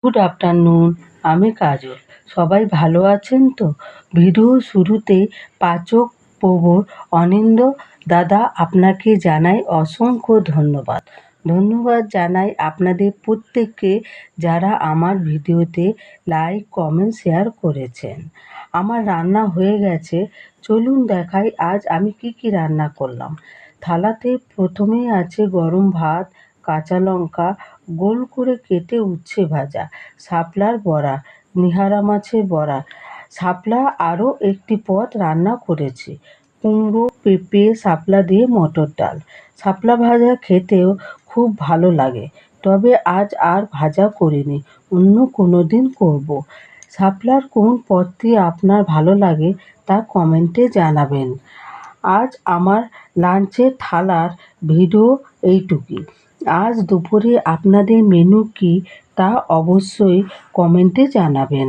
Good afternoon, আমি কাজল। সবাই ভালো আছেন তো? ভিডিও শুরুতে পাচক প্রভুর অনিন্দ দাদা আপনাকে জানাই অসংখ্য ধন্যবাদ। ধন্যবাদ জানাই আপনাদের প্রত্যেককে যারা আমার ভিডিওতে লাইক, কমেন্ট, শেয়ার করেছেন। আমার রান্না হয়ে গেছে, চলুন দেখাই আজ আমি কি রান্না করলাম। থালাতে প্রথমেই আছে গরম ভাত, কাঁচা লঙ্কা, গোল করে কেটে উচ্ছে ভাজা, শাপলার বড়া, নিহারা মাছের বড়া, শাপলা আরও একটি পদ রান্না করেছি, কুমড়ো, পেঁপে, শাপলা দিয়ে মটর ডাল। শাপলা ভাজা খেতেও খুব ভালো লাগে, তবে আজ আর ভাজা করিনি, অন্য কোনো দিন করব। শাপলার কোন পদটি আপনার ভালো লাগে তা কমেন্টে জানাবেন। আজ আমার লাঞ্চের থালার ভিডিও এইটুকুই। আজ দুপুরে আপনাদের মেনু কী তা অবশ্যই কমেন্টে জানাবেন।